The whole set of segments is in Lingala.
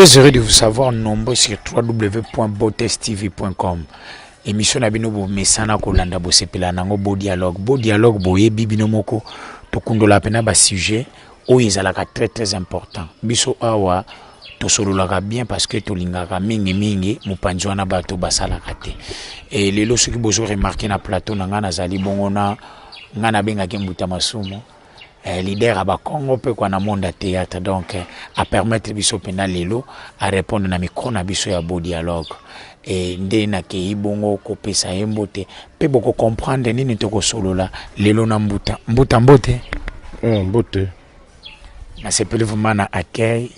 Très heureux de vous savoir nombreux sur www.botestv.com. Émission Nabino bo mesana kolanda bo sepela nango bo dialogue boye bibino moko to kundola pena ba sujet o ezalaka très important. Biso awa to sololaka bien parce que to lingaka mingi mupanzi wana bato basalaka te. Et lelo soki bozo remarquer na plateau nanga nazali bongona ngana benga Mbuta Masumu. Leader à Congo peut qu'on a monde à théâtre donc à permettre biso pena lelo à répondre na micro na biso ya beau dialogue et ndena ke ibongo ko pesa embote pe boko comprendre nini toko solo la lelo na mbuta mbote mbote na sepele vraiment na accueil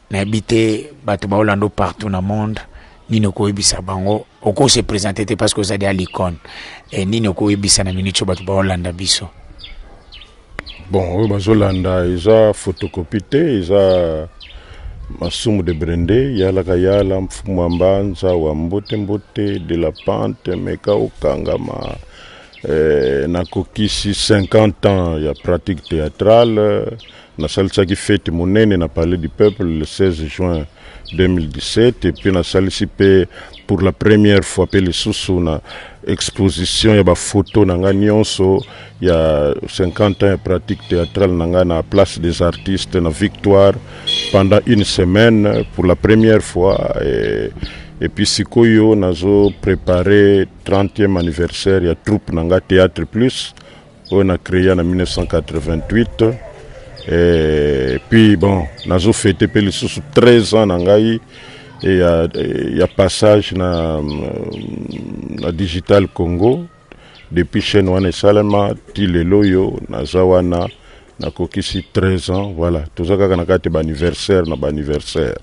na habité bato ba Orlando partout na monde nini ko ebisa bango oko se présenter parce que vous avez à l'icône et nini ko ebisa na minute bato ba Orlando biso. Bon, bazolanda iza photocopie te iza Masumu de Brende yala kayala mfumu ambanza wa mbote de la pente meka okangama na kokisi 50 ans ya pratique théâtrale na salsa qui fête monene na Palais du Peuple le 16 juin 2017 et puis na salisi pe pour la première fois pe le susu na exposition ya ba photo nanga nyonso ya 50 ans ya pratique théâtrale nanga na place des artistes na Victoire pendant une semaine pour la première fois et puis sikoyo nazo préparé 30e anniversaire ya troupe nanga Théâtre Plus on a créé en 1988 et puis bon nazo fêté pe le sous 13 ans nangai et il y a passage na Digital Congo depuis chaîne wana salama tileloyo na zawana na kokisi 13 ans voilà tozaka na kati ba anniversaire na ba anniversaire.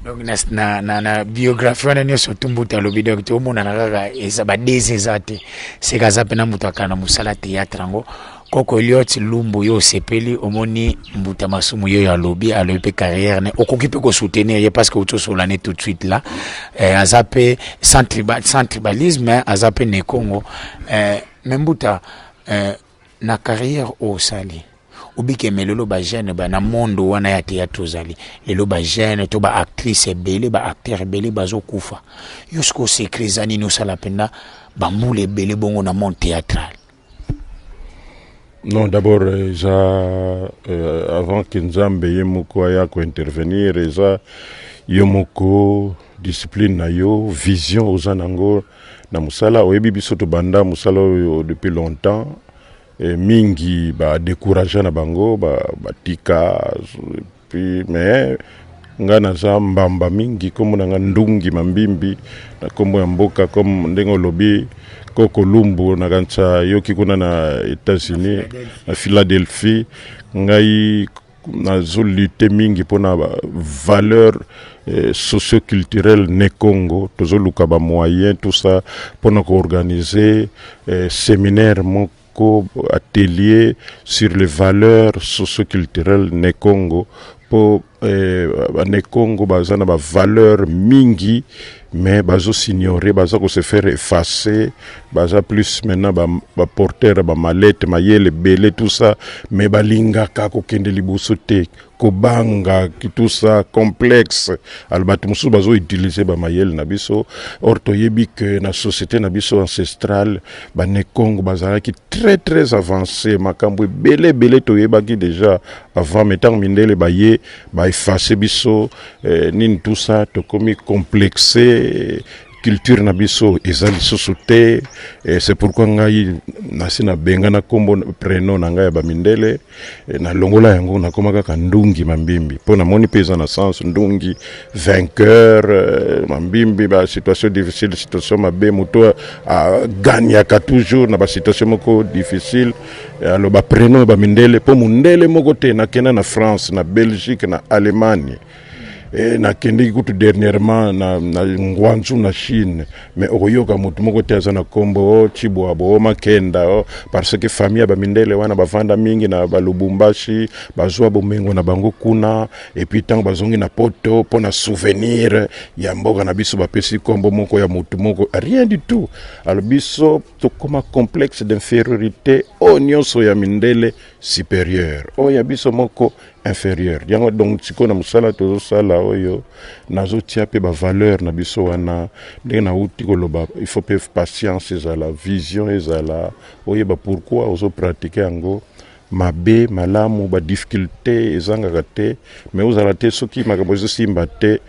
Donc na biographie wana ni surtout Mbuta lobi donc to mona na kaka eza ba desezate c'est kaza pena mutaka na musala théâtre ngo koko Eliot Lumbu yo sepeli omoni Mbuta Masumu yo ya lobi alope carrière ne okokipe ko soutenir parce que auto solane tout de suite là azape sans tribalisme azape ne Congo Mbuta na carrière au sali ubike melolo ba jeune ba na mondo wana ya théâtre zali lelo ba jeune to ba actrice belé ba acteur belé bazo kufa yusko sekrizani no sala penda ba mule belé bongo na monde théâtral. Non, d'abord, avant que Nzambe yemoko aya ko intervenir, yomoko discipline na yo, vision ozanango na musala oyebi biso to banda musala depuis longtemps. Et mingi ba décourager na bango ba tika puis mais ngana za mbamba mingi comme na ndungi mambimbi na kombo ya mboka comme ndengo lobi koko lumbu na kancha yoki kuna na États-Unis na Philadelphie ngai na zo lutter mingi pona valeur socio-culturelle ne Congo tozo luka ba moyen tout ça pona ko organiser séminaire atelier sur les valeurs socio-culturelles ne Congo pour ne Congo bazana ba valeur mingi mais bazo s'ignorer bazo se faire effacer baza plus maintenant ba porter ba mallette mayele belé tout ça mais balinga ka ko kende liboso te ko banga tout ça complexe albatu musu bazo utiliser ba mayele na biso orto yebi que na société na biso ancestrale ba ne Congo bazala ki très avancé makambo belé to yebaki déjà avant mettant mindele baye ba effacer biso nin tout ça to komi complexé culture na biso ezali sosote et c'est pourquoi ngai nasina benga na kombo prénom na ngai ba mindele na longola yango na komaka ka ndungi mambimbi pona moni pesa na sens ndungi vainqueur mambimbi ba situation difficile situation mabe moto a gagner ka toujours na ba situation moko difficile alors ba prénom ba mindele po mundele moko te na kena na France na Belgique na Allemagne na kendi kutu dernièrement na ngwanzu na Chine mais oyoka mutu moko teza na kombo chibwa bo makenda parce que famille ba mindele wana bavanda mingi na balubumbashi bazwa bomengo na bango kuna et puis tant bazongi na poto pona souvenir ya mboka na biso bapesi kombo moko ya mutu moko rien du tout alors biso to comme complexe d'infériorité nyonso ya mindele supérieur oyo biso moko inférieur yango donc siko na musala tozosala oyo nazotia pe bavaleur na biso wana ndenge nauti koloba il faut pe patience ezala vision ezala oyeba pourquoi ozopratique yango mabe malamu badifficulté ezangaka te mais ozala te soki makambo ezosimba te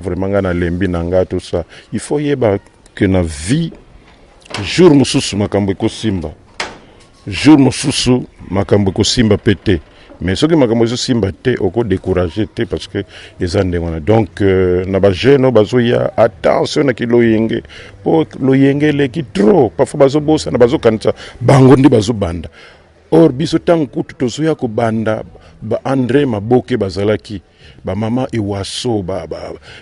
vraiment nga nalembi na nga tout ça il faut yeba que na vie jour mosusu makambo ekosimba jour mosusu makambo ekosimba pe te mais soki makambo ezosimba te okodécouragé te parce que eza ndenge wana donc na bajeune bazoya attention na kiloyenge po loyenge eleki trop parfois bazobosana bazokanisa bango ndi bazobanda or biso ntango kutu tozoya kobanda baandré maboke bazalaki bamama ewaso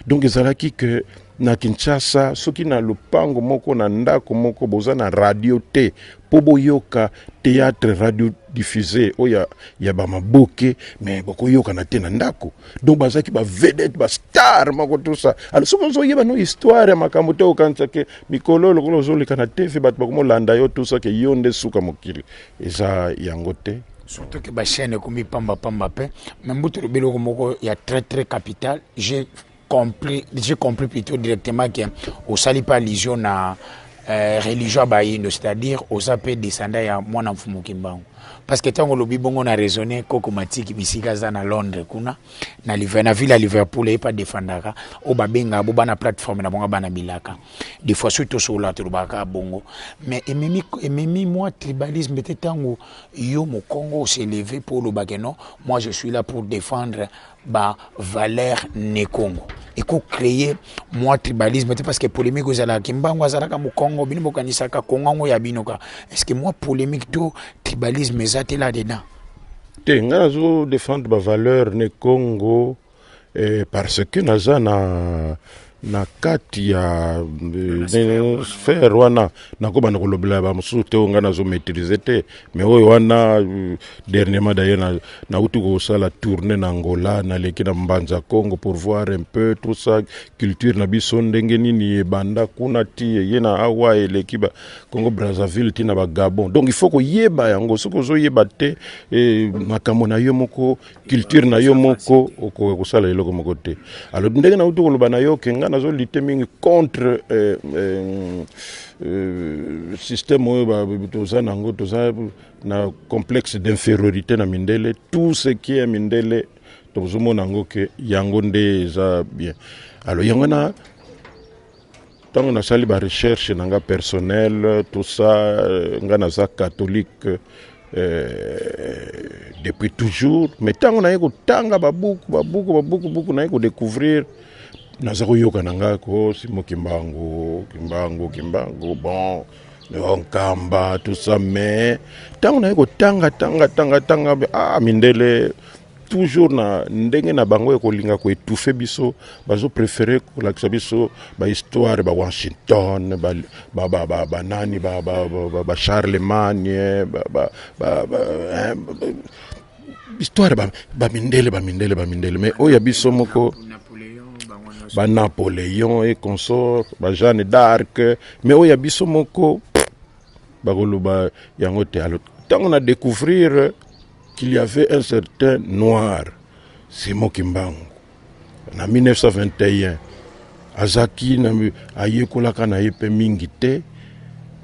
donc ezalaki ke na Kinshasa soki na lupango moko na ndako moko boza na radio te po boyoka théâtre radio diffusé oya ya bamaboke mais bokoyoka na te na ndako donc bazaki ba vedette ba star moko tout ça alors soki ozoyeba no histoire ya makambo te okanisa ke mikolo lokolo ozoleka na TV bato bakomolanda yo tout ça ke yo nde suka mokili eza yango te surtout que ba chaîne komi pamba pe mais mbutu lobelo moko ya très très capital j'ai compris plutôt directement que au sali pas allusion na religion bayindo c'est-à-dire aux appels descendants ya mwana mfumu Kimbangu parce que tango lobi bongo na raisonner koko matiki bisika za na Londres kuna na ville à Liverpool et pas défendaka o babenga bo bana plateforme na bonga bana bilaka des fois surtout sur la trubaka bongo mais ememi moi tribalisme était tango yo mo Congo s'est levé pour le bakeno moi je suis là pour défendre ba valeur ne Congo et ko créer moi tribalisme parce que polémique aux ala Kimbangu azalaka mo Congo bino bokanisaka Congo ya binoka est-ce que moi polémique to tribalisme ezate là dedans te nga zo défendre ba valeur ne Congo parce que naza na kati ya sphère wana nakoba na kolobela ba musu te nga nazo maîtriser te mais oyo wana dernièrement d'ailleurs na uti ko sala tourner na Angola na leki na Mbanza Congo pour voir un peu tout ça culture na biso ndenge nini banda kuna ti yena awa eleki ba Congo Brazzaville ti na ba Gabon donc il faut ko yeba yango soko zo yeba te makambo na yo moko culture na yo moko ko sala eloko moko te alors ndenge na uti ko loba na yo kenga nazo lutter mingi contre système oyo toza nango toza na complexe d'infériorité na mindele tout ce qui est mindele tozomona nango ke yango nde eza bien alors yango na tango nasali ba recherche nanga personnel tout ça nga naza catholique depuis toujours mais tango na yeko tanga babuku na yeko découvrir naza koyoka nanga ko Simo Kimbangu bon Nkamba tout ça mais tango na yeko tanga mindele toujours na ndenge na bango ekolinga ko étouffer biso bazo préférer ko lakisa biso ba histoire ba Washington ba nani ba Charlemagne histoire ba mindele mais oya biso moko ba Napoléon et consort ba Jeanne d'Arc mais oya biso moko ba koloba yango te alors tant on a découvrir qu'il y avait un certain noir Simo Kimbangu en 1921 azaki na ayekolaka na yepe mingi te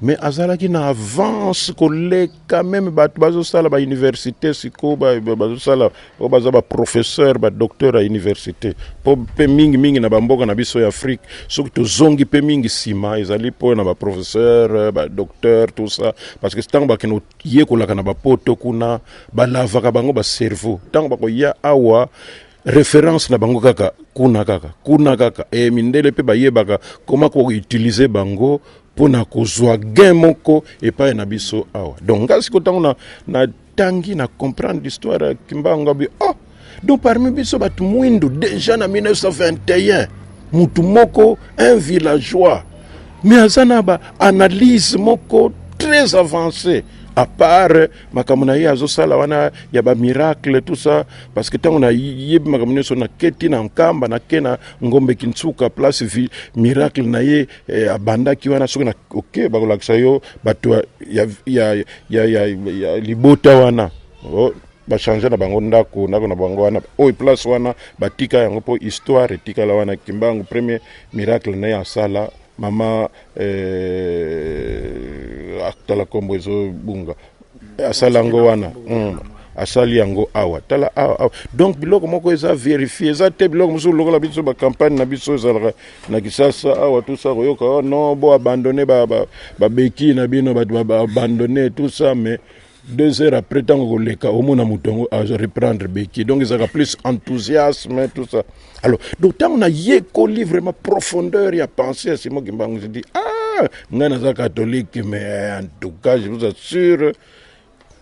mais azalaki na avance koleka même bazo sala ba université siko bazo sala baza ba professeur ba docteur à université po pe mingi na bamboka na biso ya Afrique soki to zongi pe mingi sima ezali po na ba professeur ba docteur tout ça parce que tant ba keno yekolaka na ba poto kuna ba lavaka bango ba cerveau tant ba ko ya awa référence na bango kaka kuna kaka et mindele pe ba yebaka comment ko utiliser bango pona kozwa gain moko et pas na biso awa donc ngasi ko tango na tangi na comprendre l'histoire ya Kimbangu bi donc parmi biso batu mwindu déjà na 1921 mutu moko un villageois mais azana ba analyse moko très avancée à part makamuna ya azosala wana ya ba miracle tout ça parce que tango na yeb makamuna so na keti na Nkamba na kena ngombe Kintsuka place miracle na ye abanda ki wana so na OK bakolakisa yo bato ya libota wana changer na bango ndako na bango wana place wana batika yango po histoire etika la wana Kimbangu premier miracle na ya sala mama akala kombo ezo bunga asala ngo wana asali yango awa tala awa donc biloko moko eza vérifier eza te biloko musu lokola biso ba campagne na biso ezalaka na Kisasa awa tout ça koyoka non bo abandonner ba beki na bino ba abandonner tout ça mais 2 heures après tant que les cas au monde à reprendre beki donc ils ont plus enthousiasme tout ça alors donc tant on a yécoli vraiment profondeur et à penser à ce mot qui m'a dit ngana catholique mais en tout cas je vous assure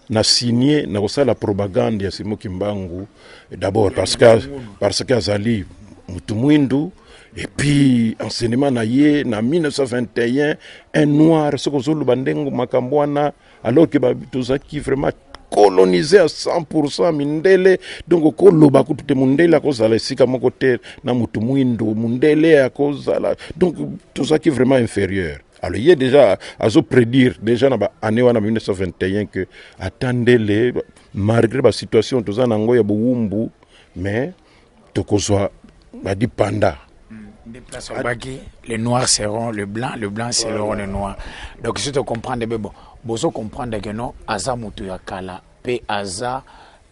na signé na ça la propagande ya Simo Kimbangu d'abord parce que azali mutu mwindu et puis enseignement na ye na 1921 un noir ce que zulu bandengo makambwana alors que tozaki vraiment colonisé à 100% mindele donc koloba ko tout mundele akozala sika moko te na mutu mwindu mundele akozala donc tozaki vraiment inférieur. Alors, il y a déjà, à prédire, déjà dans l'année 1921, que attendez-les, malgré la situation, tout ça, il y a beaucoup, mais tout ça, dit panda. Les noirs seront le blanc seront le noir. Donc, si tu comprends, bon, vous comprendre que non, Aza Moutouakala, P. Aza,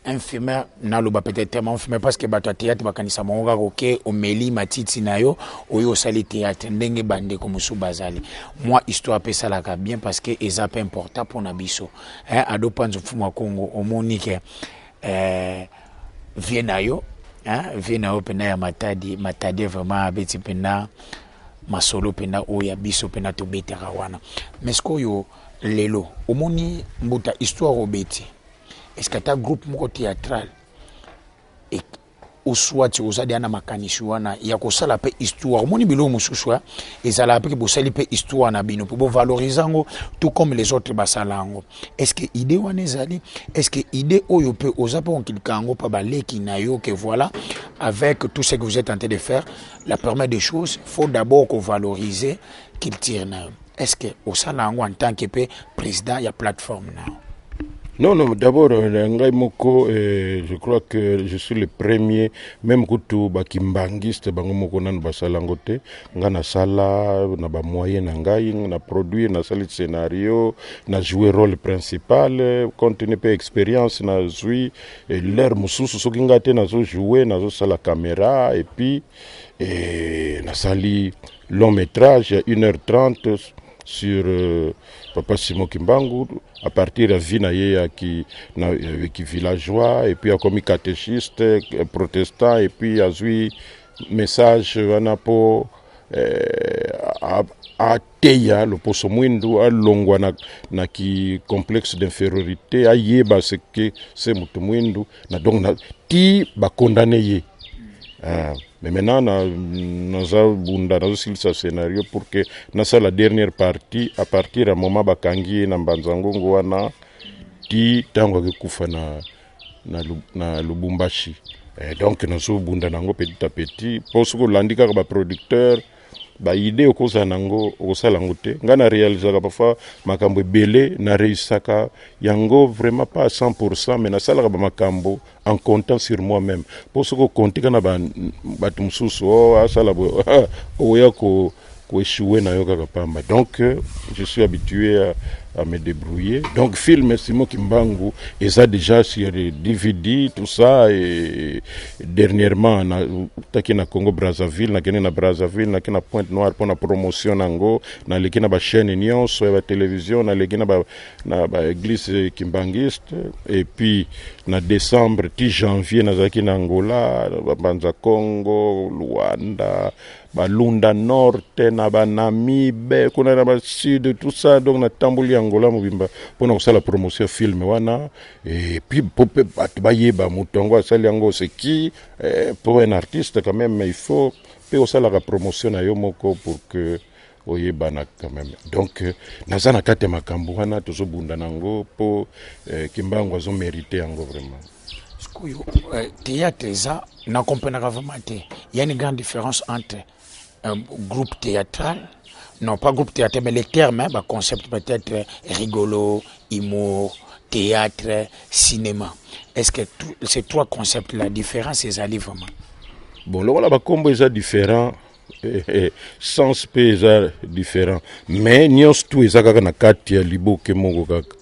infirmière naloba peut-être tellement infirmière parce que bato théâtre bakanisa monga roke omeli matiti nayo oyo sali théâtre ndenge bande comme sou bazali moi histoire pesa la bien parce que eza peu important pour nabiso ado panzo fuma Congo omonike vienayo vienayo pena ya matadi vraiment abeti pena masolo pena oya biso pena to betera wana mais ko yo lelo omoni mbuta histoire obeti. Est-ce que tu as un groupe théâtral et au soit tu as des makanisuana il y a que ça la paix histoire moni bilo mususwa et ça la paix que bosali paix histoire na bino pour valoriser tout comme les autres basalango est-ce que idée wanezali est-ce que idée oyo peut osa pour kilkango pa baleki na yo que voilà avec tout ce que vous êtes en train de faire la première des choses faut d'abord qu'on valoriser qu'il tire na est-ce que osalango en tant que président il y a plateforme na. Non, d'abord, je crois que je suis le premier, même quand tu bakimbangiste, bangomoko nan basalangote, ngana sala, na ba moyen nangai, na produire, na sali scénario, na jouer rôle principal, contenu peu expérience, na jouer, l'air mususu, so kingate na zo jouer, na zo sala caméra, et puis, na sali long métrage, 1h30 sur Papa Simo Kimbangu, à partir de Vinaye qui villageois, et puis a commis catéchiste, protestant, et puis a eu message pour à Teya, le poso mwindu, à Longwa na ki complexe d'infériorité, à Yeba ce que c'est mwindu, na donc na ti ba condamné ye. Mais maintenant, nous avons un scénario pour que dans la dernière partie, à partir du moment où Bakangi na Mbanzangongo wana ti tango kufa na Lubumbashi. Donc nous avons petit à petit pour ce que l'indika ba producteur ba idée okoza nango okosala ngote ngana réaliser parfois makambo belé na réussaka yango vraiment pas à 100% mais na sala ba makambo en comptant sur moi-même pour ce que compter kana ba batumsusu asala bo oya ko échouer na yoka pamba donc je suis habitué à me débrouiller donc film Simo Kimbangu et ça déjà sur les DVD tout ça et dernièrement na takina Congo Brazzaville na Brazzaville na Pointe Noire pour la promotion nango na lekina ba chaîne union sur la télévision na lekina ba église kimbangiste et puis na décembre 10 janvier na zaki na Angola Banza Congo Luanda Balunda Norte na Banamibe kuna na sud tout ça donc na tambuli Angola mobimba pour la promotion film wana et puis pour bayeba mutongo asali yango c'est qui pour un artiste quand même il faut aussi la promotion na yo moko pour que oyebana quand même donc nazana kate makambo wana tozobunda nango pour Kimbangu azo mériter yango vraiment théâtre ça n'a comprenez vraiment il y a une grande différence entre un groupe théâtral. Non, pas groupe théâtre, mais les termes, concept peut-être rigolo, humour, théâtre, cinéma. Est-ce que ces trois concepts la différence c'est ça vraiment? Bon, là ba combo est différent. Sens pe eza différent, mais nyonso tu eza kaka na kati ya liboke moko kaka.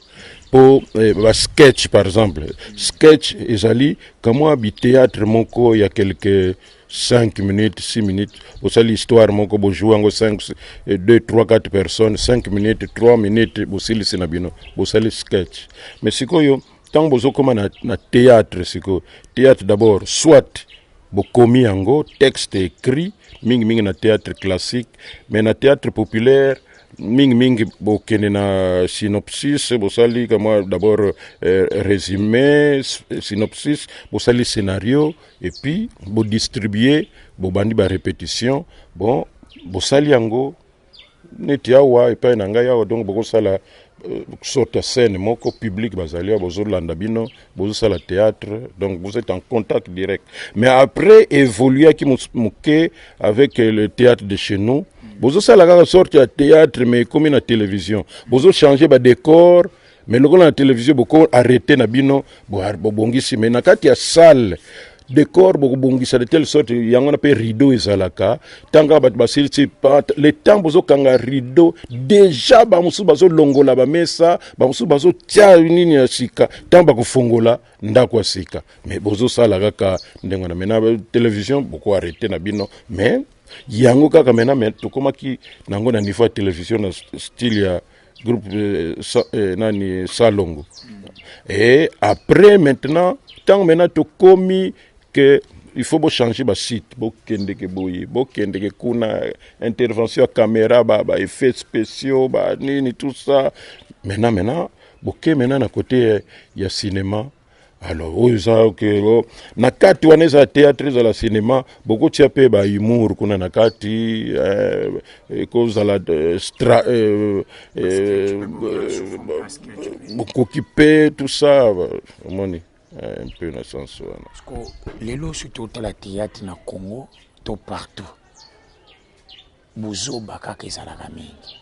Po ba sketch par exemple, sketch ezali kamwa bi théâtre moko ya quelques 5 minutes, 6 minutes, bosali histoire moko bojouer ngo 5 2 3 4 personnes, 5 minutes, 3 minutes bosili sina bino, bosali sketch. Mais sikoyo tant bozo koma na théâtre siko, théâtre d'abord soit bokomi yango texte écrit mingi na théâtre classique, mais na théâtre populaire mingi bokene na synopsis bosali comme d'abord résumé synopsis bosali scénario et puis bo distribuer bo bandi ba répétition bon bosali yango neti awa et pas na ngai awa donc bokosala sorte scène moko public bazalia bozolanda bino bozosala théâtre, donc vous êtes en contact direct. Mais après évoluer qui mouké avec le théâtre de chez nous, bozosala la sorte de théâtre mais comme na télévision bozo changer ba décor mais le la télévision beaucoup arrêter na bino bongisi mais na kati ya salle décor beaucoup bongisa de telle sorte yango na pe rideau ezalaka tanga bat basili le temps bozo kanga rideau déjà ba musu bazo longola ba mesa ba musu bazo tia nini ya sika tamba kufongola ndako sika mais bozo sala kaka ndengo na mena télévision beaucoup arrêter na bino mais yango kaka mena mais to koma ki nango na niveau télévision na style ya groupe nani Salongo et après maintenant tant maintenant to komi que il faut changer ba site bokende ke boye bokende ke kuna intervention caméra ba effets spéciaux ba nini tout ça maintenant boké maintenant na côté ya cinéma. Alors oza que na kati waneza théâtre za la cinéma beaucoup tia pe ba humour kuna na kati cause la beaucoup occupé tout ça moni un peu na sens wana parce que lelo surtout la théâtre na Congo tout partout buzo bakaka ezalaka mingi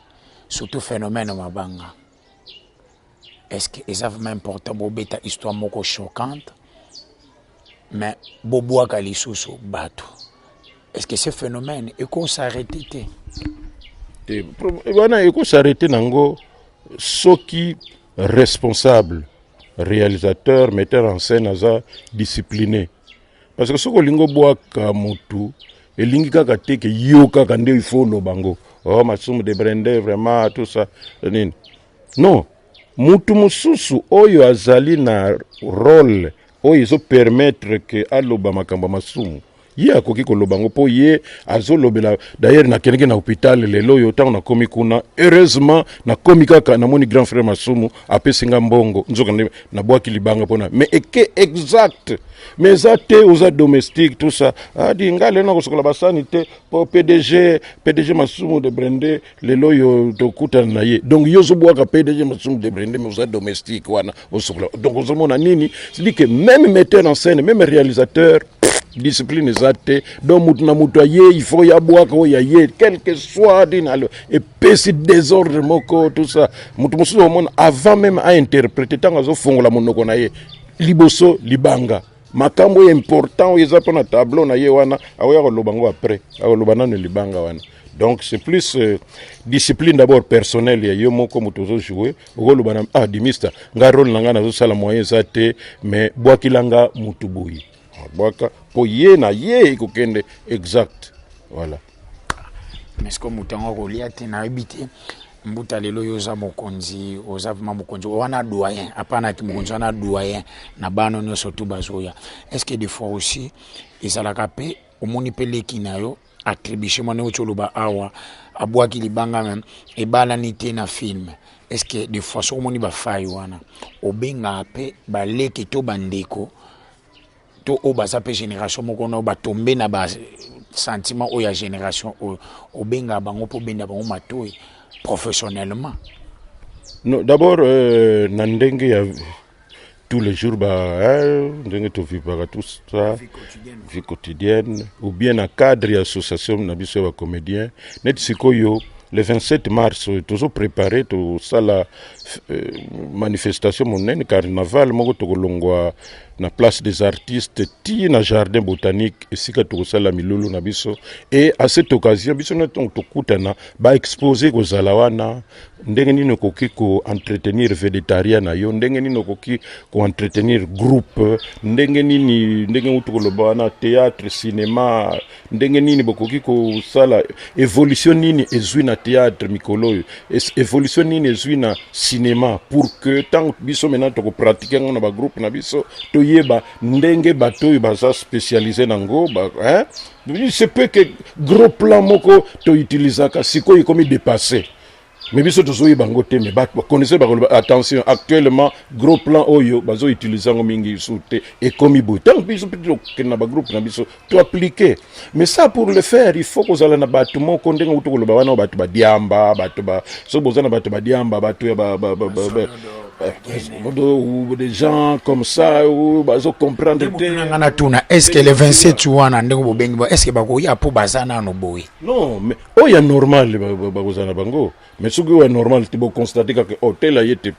surtout phénomène mabanga. Est-ce que c'est vraiment important pour beta histoire moko choquante mais boboa kalisusu bato? Est-ce que ce phénomène est qu'on s'arrêter wana eko s'arrêter nango soki responsable réalisateur metteur en scène aza discipliné parce que soko lingo boaka mutu elingi kaka teke yo kaka nde il faut lo bango oh Masumu de Brende vraiment tout ça non mutu mususu oyo azali na rôle oyo zo permettre que aloba makambo Masumu ye akoki koloba ngo po ye azolobela d'ailleurs na keneke na hôpital lelo yo tango na komi kuna heureusement na komi kaka na moni grand frère Masumu apesinga mbongo nzoka na bwaki libanga pona mais eke exact mais ça aux domestiques tout ça adi ngale na kosokola basani te po PDG Masumu de Brende lelo yo tokuta na ye donc yo zo bwaka PDG Masumu de Brende mais aux domestiques wana osokola donc ozomona nini c'est dit que même metteur en scène même réalisateur discipline ezate donc mutu na mutu aye il faut ya bwaka o ya ye quel que soit dinalo et pesi désordre moko tout ça mutu musu omona avant même à interpréter tanga zo fongola monoko na ye liboso libanga makambo important oyo eza pona tableau na ye wana aoya koloba ngo après akoloba nano libanga wana. Donc c'est plus discipline d'abord personnelle ya yo moko mutu zo jouer okoloba na dimista nga rôle nanga na zo sala moyen zate mais bwakilanga mutu boyi bwaka po ye na ye ikokende exact voilà. Mais comme mutango kolia te na ebité mbuta lelo yoza mokonzi oza vima mokonzi wana doyen apana ki mokonzi wana doyen na bano nyoso tu bazoya. Est-ce que des fois aussi ezalaka pe omoni pele kinayo attribution mona ocholoba awa abwaki libanga même e bala nité na film? Est-ce que des fois so omoni ba fai wana obenga pe baleke to bandeko to o baza pe génération moko na ba tomber na ba sentiment o ya génération o benga bango po benda bango matoyi professionnellement? Non, d'abord nandenge ya tous les jours ndenge to vivre tout ça vie quotidienne ou bien na cadre association na biso ba comédien net sikoyo le 27 mars toujours préparé to sala manifestation monene carnaval moko tokolongwa na place des artistes ti na jardin botanique esika tokosala milulu na biso et à cette occasion biso na tokutana ba exposer kozala wana ndenge nini okoki ko entretenir végétarien na yo ndenge nini okoki ko entretenir groupe ndenge tokoloba wana théâtre cinéma ndenge nini bokoki kosala évolution nini ezwi na théâtre mikolo évolution nini ezwi na cinéma pour que tant biso maintenant toko pratiquer na ba groupe na biso toyeba ndenge bato baza spécialisé nango hein c'est peu que gros plan moko to utilisaka sikoyo komi dépasser. Mais biso tozoyi bango te mais connaissez attention actuellement gros plan oyo bazo utiliser ngo mingi soute et comme boy tant biso plutôt que na ba groupe na biso to appliquer mais ça pour le faire il faut kozala na batu moko ndenga utokoloba wana batu ba diamba batu ba so bozana batu ba diamba batu ya ou des gens comme ça ou bazo comprendre est-ce que les 27 wana ndengo bobengi est-ce que bakoya po bazana no boy non mais oya normal bakozana bango mais ce qui est normal tu peux constater que hôtel a été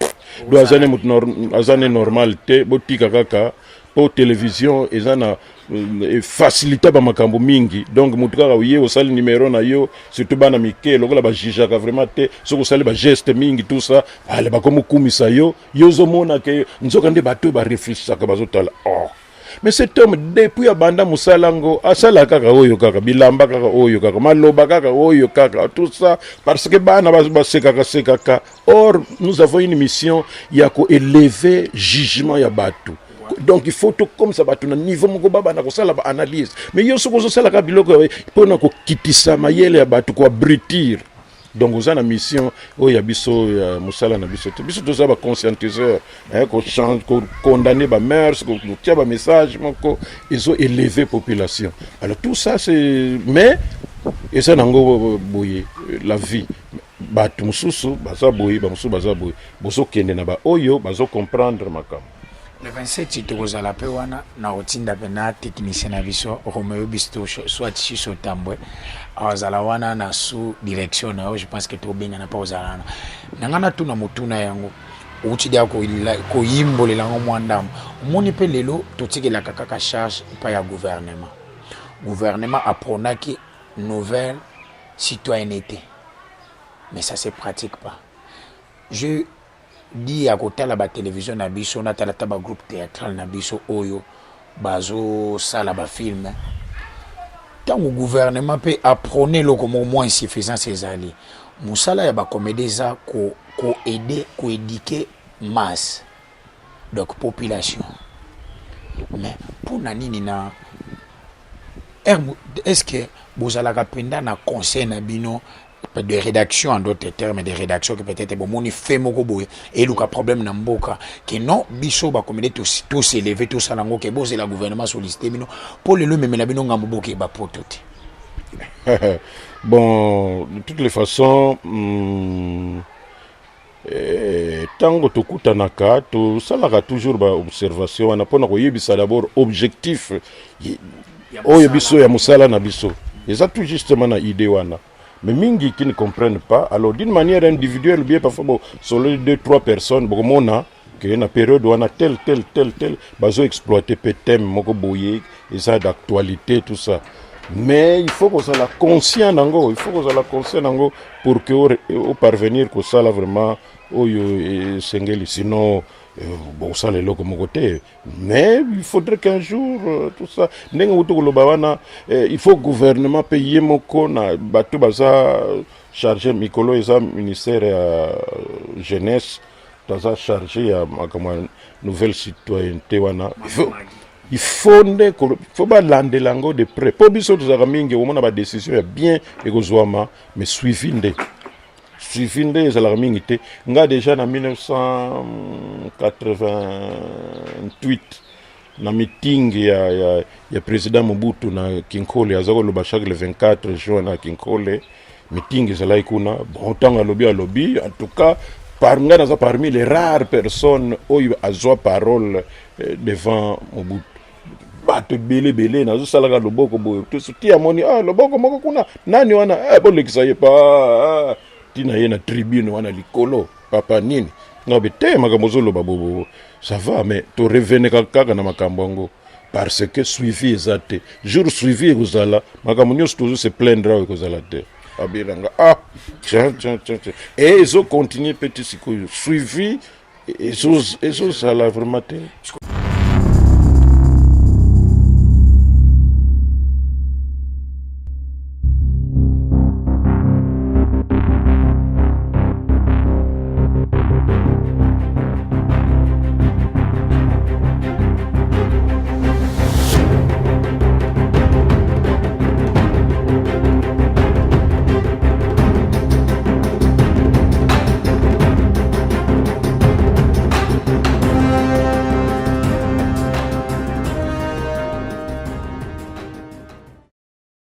do azane normal te botika kaka po télévision ezana facilité ba makambo mingi donc mutu kaka uye osali numéro na yo surtout bana mike lokola ba jijaka vraiment te soko sali ba geste mingi tout ça ale ba komo kumisa yo zo mona ke nzoka nde bato ba réfléchir ka bazotala mais cet homme depuis abanda musalango asala kaka oyo kaka bilamba kaka oyo kaka maloba kaka oyo kaka tout ça parce que bana sekaka or nous avons une mission ya ko élever jugement ya bato. Donc il faut tout comme ça batuna niveau moko baba na ko sala ba analyse mais yo soko zo sala ka biloko pona ko kitisa mayele ya bato ko abritir. Donc vous avez une mission où il y a biso musala na biso tout ça va conscientiseur hein ko change ko condamner ba mœurs ko tia ba message moko ils ont élevé population alors tout ça c'est mais et ça nango boye la vie batu mususu baza boye ba mususu baza boye boso kende na ba oyo bazo comprendre makam. Le 27 tokozala pe wana na otinda pena technicien na biso Romeo Bisto soit Chiso Tambwe azala wana na sous direction na je pense que to benga na pa ozala na ngana tuna mutuna yango utidia ko yimbolela ngo mwandam moni pe lelo totikela kaka charge pa ya gouvernement apprenaki nouvelle citoyenneté mais ça se pratique pas. Je di ya kotala ba télévision na biso na tala ba groupe théâtral na biso oyo bazo sala ba film tant le gouvernement peut apprendre le comme au moins insuffisant ces alliés musala ya ba comédie za ko aider ko éduquer masse donc population mais pour nani na est-ce que bozala ka penda na conseil na bino de rédaction en d'autres termes de rédaction que peut-être bon moni fait moko boye et le problème na mboka que non biso ba comédie tous s'élever tous ça nango que bo c'est la gouvernement sollicité bino pour le même la bino ngambo boke ba potote. Bon de toutes les façons tango tokutanaka to salaka toujours ba observation wana pona ko yebisa d'abord objectif oyo biso ya musala na biso eza tout justement na idée wana. Mais mingi qui ne comprennent pas, alors d'une manière individuelle, bien parfois, bon, sur les 2-3 personnes, bon, on a une période où on a tel, bazo exploiter thème, moko boye, et ça d'actualité, tout ça. Mais il faut qu'on soit la conscient d'ango, pour que au parvenir que ça là vraiment, sengeli, sinon. Bon ça les locaux mon côté mais il faudrait qu'un jour tout ça il faut gouvernement payer mon na bateau baza chargé mikolo eza ministère jeunesse baza chargé à nouvelle citoyenneté wana il faut ba lande lango de près pour biso tuzaka mingi au mona ba décision ya bien ekozwama mais suivi nde la mingi nga déjà en 1988 na meeting ya président Mobutu na Kinkole azako loba chaque le 24 juin na Kinkole meeting ezala ikuna bon tanga lobby en tout cas parmi les rares personnes oyo azwa parole devant Mobutu bato belé nazo salaka loboko boyo to soutien moni loboko moko kuna nani wana bolekisa ye pa tina ye na tribune wana likolo papa nini non mais te makambo ozoloba bobo ça va mais to revenir kaka na makambo yango parce que suivi eza te jour suivi ekozala makambo nyonso tozo se plaindre awa ekozala te abiranga tiens et ezo continue petit sikoyo suivi ezozala vraiment te